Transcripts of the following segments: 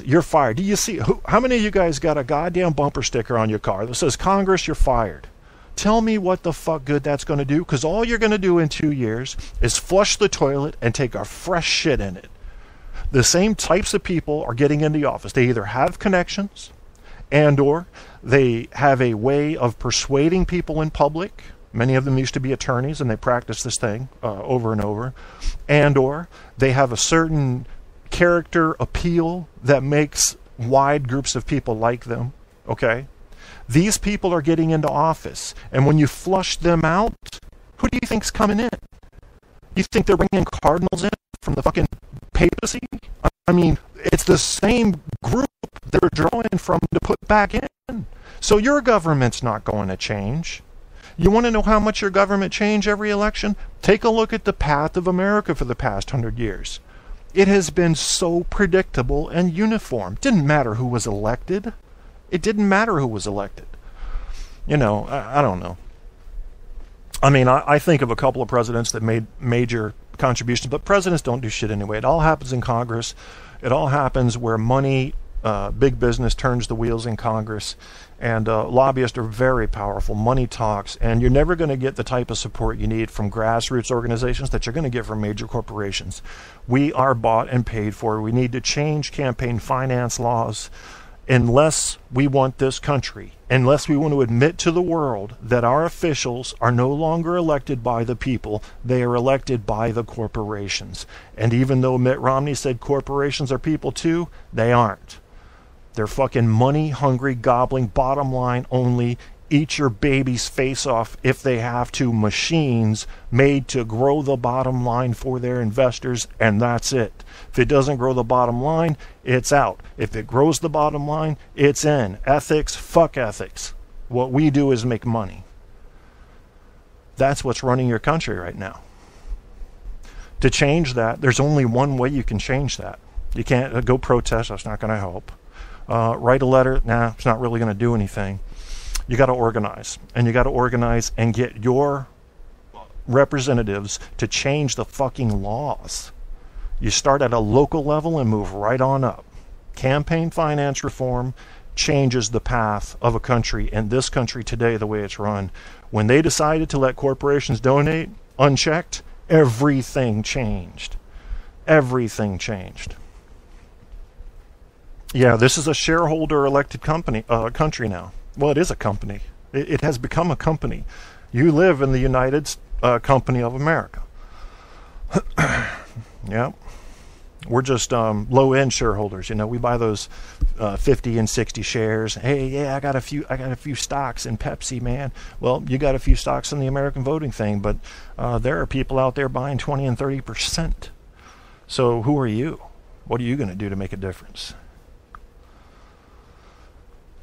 Congress, you're fired. Do you see, how many of you guys got a goddamn bumper sticker on your car that says, Congress, you're fired? Tell me what the fuck good that's going to do, because all you're going to do in 2 years is flush the toilet and take a fresh shit in it. The same types of people are getting into the office. They either have connections and or they have a way of persuading people in public. Many of them used to be attorneys and they practice this thing over and over. And or they have a certain character appeal that makes wide groups of people like them. Okay? These people are getting into office. And when you flush them out, who do you think's coming in? You think they're bringing cardinals in from the fucking papacy? I mean, it's the same group they're drawing from to put back in. So your government's not going to change. You want to know how much your government changed every election? Take a look at the path of America for the past 100 years. It has been so predictable and uniform. Didn't matter who was elected. It didn't matter who was elected. You know, I don't know. I mean, I think of a couple of presidents that made major contributions, but presidents don't do shit anyway. It all happens in Congress. It all happens where money, big business turns the wheels in Congress, and lobbyists are very powerful. Money talks, and you're never going to get the type of support you need from grassroots organizations that you're going to get from major corporations. We are bought and paid for. We need to change campaign finance laws. Unless we want this country, unless we want to admit to the world that our officials are no longer elected by the people, they are elected by the corporations. And even though Mitt Romney said corporations are people too, they aren't. They're fucking money-hungry, gobbling, bottom line only, eat your baby's face off if they have to, machines made to grow the bottom line for their investors, and that's it. If it doesn't grow the bottom line, it's out. If it grows the bottom line, it's in. Ethics, fuck ethics. What we do is make money. That's what's running your country right now. To change that, there's only one way you can change that. You can't go protest, that's not going to help. Write a letter, nah, it's not really going to do anything. You got to organize, and you got to organize and get your representatives to change the fucking laws. You start at a local level and move right on up. Campaign finance reform changes the path of a country, and this country today, the way it's run. When they decided to let corporations donate unchecked, everything changed. Everything changed. Yeah, this is a shareholder-elected country now. Well, it is a company. It has become a company. You live in the United Company of America. Yeah. We're just low-end shareholders. You know, we buy those 50 and 60 shares. Hey, yeah, I got a few stocks in Pepsi, man. Well, you got a few stocks in the American voting thing, but there are people out there buying 20 and 30%. So who are you? What are you going to do to make a difference?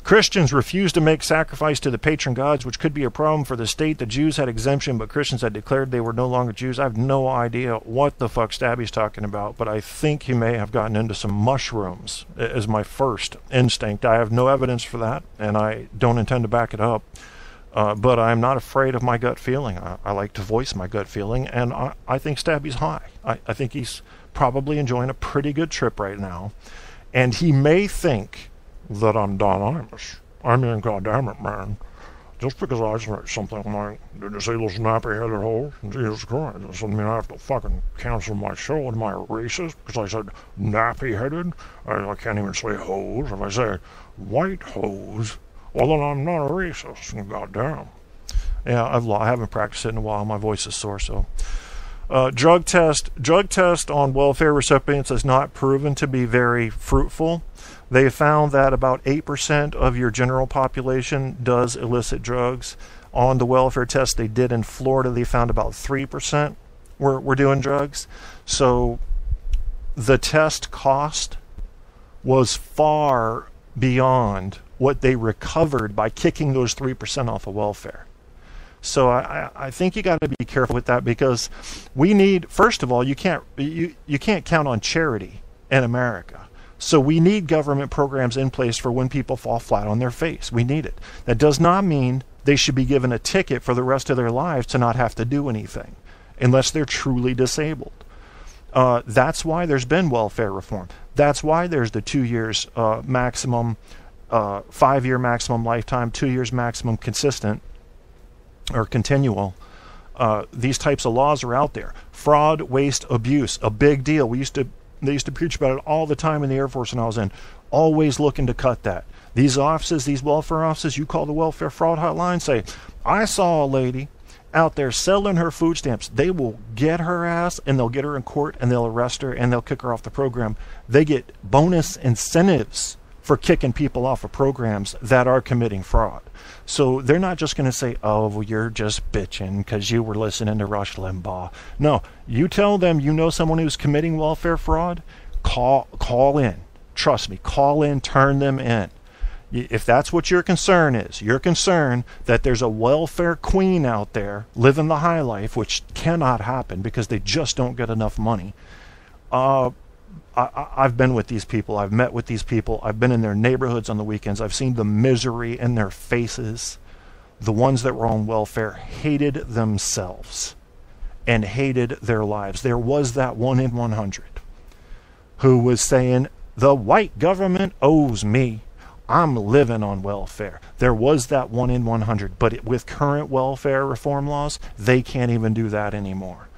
Christians refused to make sacrifice to the patron gods, which could be a problem for the state. The Jews had exemption, but Christians had declared they were no longer Jews. I have no idea what the fuck Stabby's talking about, but I think he may have gotten into some mushrooms, is my first instinct. I have no evidence for that, and I don't intend to back it up. But I'm not afraid of my gut feeling. I like to voice my gut feeling, and I think Stabby's high. I think he's probably enjoying a pretty good trip right now, and he may think that I'm Don Imus. I mean, goddammit, man. Just because I say something like, did you see those nappy-headed hoes? Jesus Christ, that doesn't mean I have to fucking cancel my show. Am I racist? Because I said nappy-headed? I can't even say hoes. If I say white hoes, well, then I'm not a racist. Goddamn. Yeah, I haven't practiced it in a while. My voice is sore, so. Drug test on welfare recipients has not proven to be very fruitful. They found that about 8% of your general population does illicit drugs. On the welfare test they did in Florida, they found about 3% were doing drugs. So the test cost was far beyond what they recovered by kicking those 3% off of welfare. So I think you got to be careful with that, because we need, first of all, you can't count on charity in America. So we need government programs in place for when people fall flat on their face. We need it. That does not mean they should be given a ticket for the rest of their lives to not have to do anything, unless they're truly disabled. That's why there's been welfare reform. That's why there's the 2 years maximum, 5-year maximum lifetime, 2 years maximum consistent or continual. These types of laws are out there. Fraud, waste, abuse, a big deal. They used to preach about it all the time in the Air Force when I was in. Always looking to cut that. These offices, these welfare offices, you call the welfare fraud hotline, say, I saw a lady out there selling her food stamps. They will get her ass and they'll get her in court and they'll arrest her and they'll kick her off the program. They get bonus incentives for kicking people off of programs that are committing fraud. So they're not just going to say, oh, well, you're just bitching because you were listening to Rush Limbaugh. No, you tell them you know someone who's committing welfare fraud, call in. Trust me, call in, turn them in. If that's what your concern is, your concern that there's a welfare queen out there living the high life, which cannot happen because they just don't get enough money. I've been with these people. I've met with these people. I've been in their neighborhoods on the weekends. I've seen the misery in their faces. The ones that were on welfare hated themselves and hated their lives. There was that 1 in 100 who was saying, the white government owes me. I'm living on welfare. There was that 1 in 100, but with current welfare reform laws, they can't even do that anymore.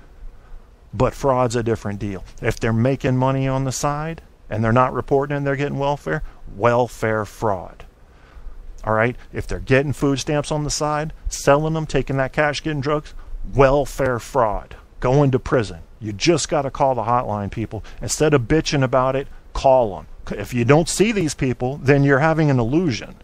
But fraud's a different deal. If they're making money on the side and they're not reporting and they're getting welfare fraud. All right? If they're getting food stamps on the side, selling them, taking that cash, getting drugs, welfare fraud. Going to prison. You just got to call the hotline, people. Instead of bitching about it, call them. If you don't see these people, then you're having an illusion.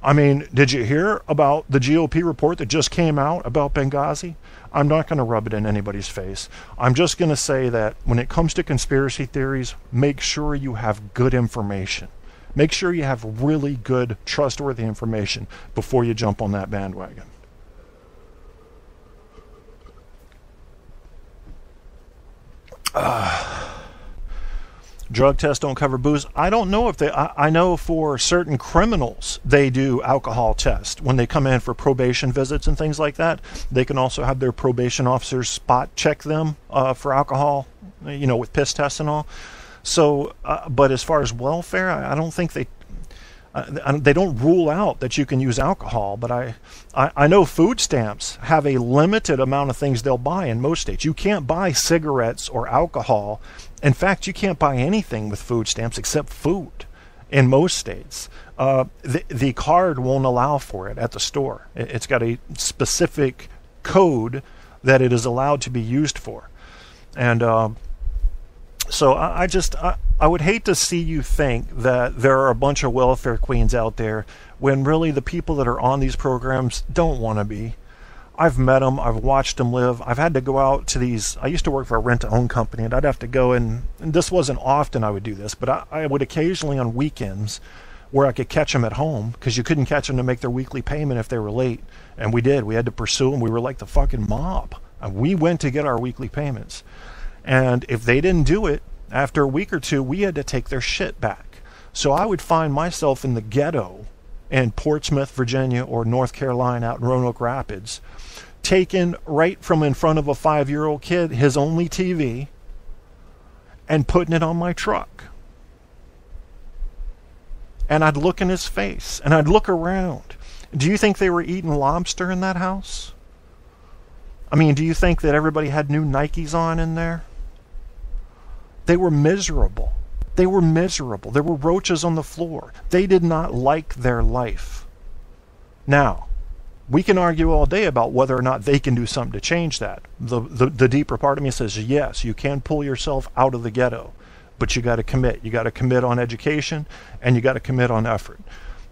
I mean, did you hear about the GOP report that just came out about Benghazi? I'm not going to rub it in anybody's face. I'm just going to say that when it comes to conspiracy theories, make sure you have good information. Make sure you have really good, trustworthy information before you jump on that bandwagon. Drug tests don't cover booze. I don't know if they... I know for certain criminals, they do alcohol tests. When they come in for probation visits and things like that, they can also have their probation officers spot check them for alcohol, with piss tests and all. So, but as far as welfare, I don't think they don't rule out that you can use alcohol, but I know food stamps have a limited amount of things they'll buy in most states. You can't buy cigarettes or alcohol. In fact, you can't buy anything with food stamps except food in most states. The card won't allow for it at the store. It's got a specific code that it is allowed to be used for. And so I would hate to see you think that there are a bunch of welfare queens out there when really the people that are on these programs don't want to be. I've met them. I've watched them live. I've had to go out to these. I used to work for a rent-to-own company, and I'd have to go and this wasn't often I would do this, but I would occasionally on weekends where I could catch them at home because you couldn't catch them to make their weekly payment if they were late. And we did. We had to pursue them. We were like the fucking mob. And we went to get our weekly payments. And if they didn't do it, after a week or two, we had to take their shit back. So I would find myself in the ghetto in Portsmouth, Virginia, or North Carolina out in Roanoke Rapids, taken right from in front of a 5-year-old kid, his only TV, and putting it on my truck. And I'd look in his face, and I'd look around. Do you think they were eating lobster in that house? I mean, do you think that everybody had new Nikes on in there? They were miserable. They were miserable. There were roaches on the floor. They did not like their life. Now, we can argue all day about whether or not they can do something to change that. The deeper part of me says, yes, you can pull yourself out of the ghetto, but you got to commit. You got to commit on education, and you got to commit on effort.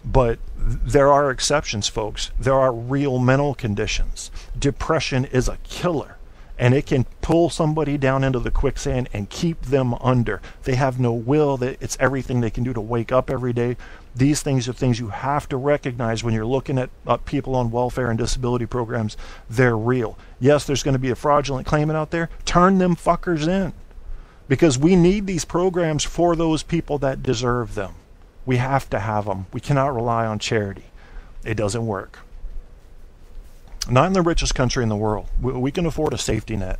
But there are exceptions, folks. There are real mental conditions. Depression is a killer, and it can pull somebody down into the quicksand and keep them under. They have no will. It's everything they can do to wake up every day. These things are things you have to recognize when you're looking at people on welfare and disability programs. They're real. Yes, there's going to be a fraudulent claimant out there. Turn them fuckers in, because we need these programs for those people that deserve them. We have to have them. We cannot rely on charity. It doesn't work. Not in the richest country in the world. We can afford a safety net.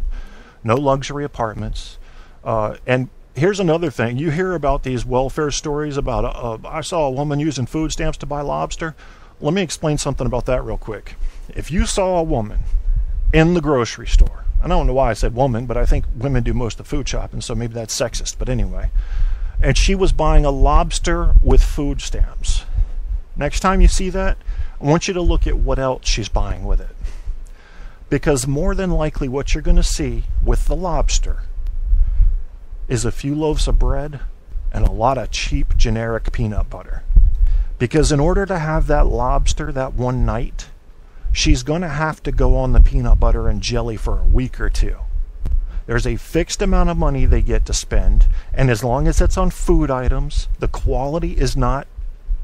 No luxury apartments. And here's another thing. You hear about these welfare stories about, I saw a woman using food stamps to buy lobster. Let me explain something about that real quick. If you saw a woman in the grocery store, I don't know why I said woman, but I think women do most of the food shopping, so maybe that's sexist. But anyway, and she was buying a lobster with food stamps. Next time you see that, I want you to look at what else she's buying with it. Because more than likely what you're going to see with the lobster is a few loaves of bread and a lot of cheap generic peanut butter. Because in order to have that lobster that one night, she's going to have to go on the peanut butter and jelly for a week or two. There's a fixed amount of money they get to spend, and as long as it's on food items, the quality is not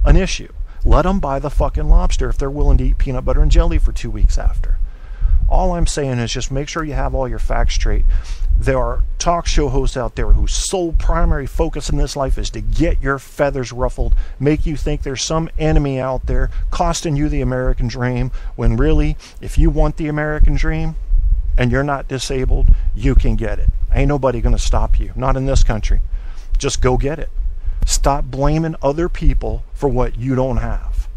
an issue. Let them buy the fucking lobster if they're willing to eat peanut butter and jelly for 2 weeks after. All I'm saying is just make sure you have all your facts straight. There are talk show hosts out there whose sole primary focus in this life is to get your feathers ruffled, make you think there's some enemy out there costing you the American dream, when really, if you want the American dream and you're not disabled, you can get it. Ain't nobody going to stop you. Not in this country. Just go get it. Stop blaming other people for what you don't have.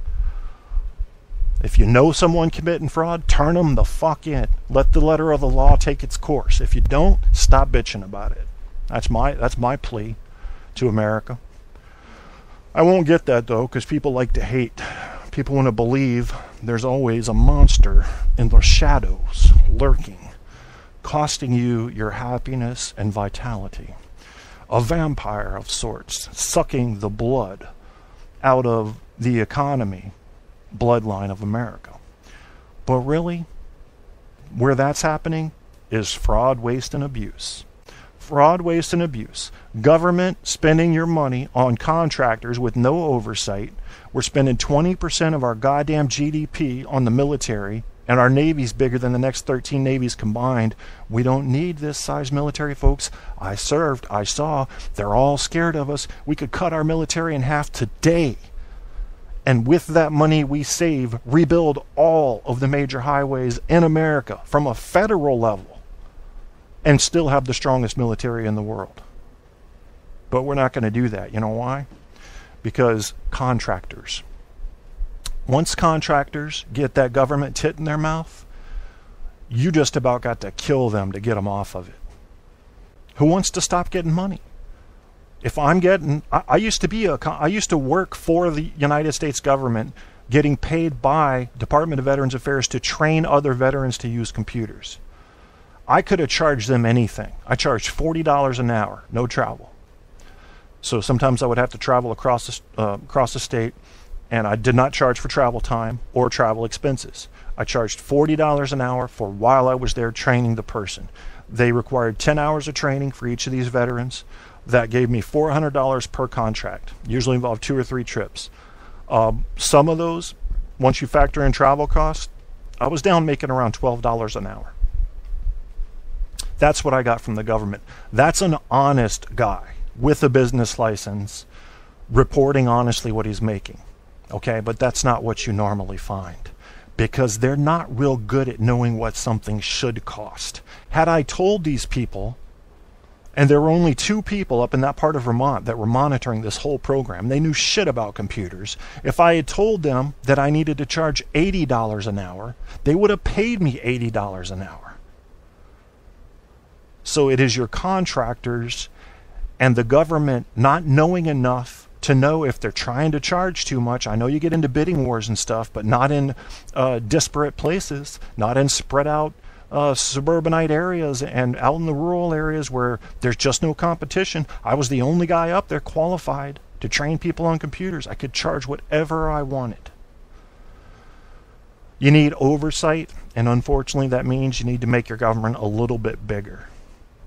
If you know someone committing fraud, turn them the fuck in. Let the letter of the law take its course. If you don't, stop bitching about it. That's my plea to America. I won't get that though, because people like to hate. People want to believe there's always a monster in the shadows lurking, costing you your happiness and vitality. A vampire of sorts, sucking the blood out of the economy bloodline of America. But really, where that's happening is fraud, waste, and abuse. Fraud, waste, and abuse. Government spending your money on contractors with no oversight. We're spending 20% of our goddamn GDP on the military, and our Navy's bigger than the next 13 navies combined. We don't need this size military, folks. I served, I saw. They're all scared of us. We could cut our military in half today. And with that money we save, rebuild all of the major highways in America from a federal level and still have the strongest military in the world. But we're not going to do that. You know why? Because contractors. Once contractors get that government tit in their mouth, you just about got to kill them to get them off of it. Who wants to stop getting money? If I'm getting, I used to work for the United States government, getting paid by Department of Veterans Affairs to train other veterans to use computers. I could have charged them anything. I charged $40 an hour, no travel. So sometimes I would have to travel across the state, and I did not charge for travel time or travel expenses. I charged $40 an hour for while I was there training the person. They required 10 hours of training for each of these veterans. That gave me $400 per contract. Usually involved 2 or 3 trips. Some of those, once you factor in travel costs, I was down making around $12 an hour. That's what I got from the government. That's an honest guy with a business license reporting honestly what he's making. Okay, but that's not what you normally find, because they're not real good at knowing what something should cost. Had I told these people, and there were only 2 people up in that part of Vermont that were monitoring this whole program, they knew shit about computers. If I had told them that I needed to charge $80 an hour, they would have paid me $80 an hour. So it is your contractors and the government not knowing enough to know if they're trying to charge too much. I know you get into bidding wars and stuff, but not in disparate places, not in spread out suburbanite areas and out in the rural areas where there's just no competition. I was the only guy up there qualified to train people on computers. I could charge whatever I wanted. You need oversight, and unfortunately that means you need to make your government a little bit bigger.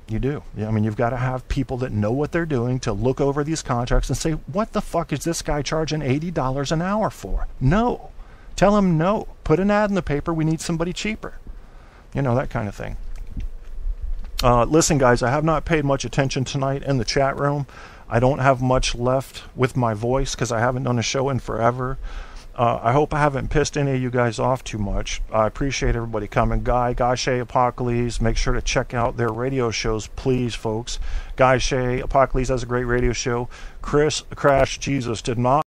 You do. I mean, you've got to have people that know what they're doing to look over these contracts and say, what the fuck is this guy charging $80 an hour for? No. Tell him no. Put an ad in the paper. We need somebody cheaper. You know, that kind of thing. Listen, guys, I have not paid much attention tonight in the chat room. I don't have much left with my voice because I haven't done a show in forever. I hope I haven't pissed any of you guys off too much. I appreciate everybody coming. Guy Shay, Apocalypse, make sure to check out their radio shows, please, folks. Guy Shay, Apocalypse has a great radio show. Chris Crash Jesus did not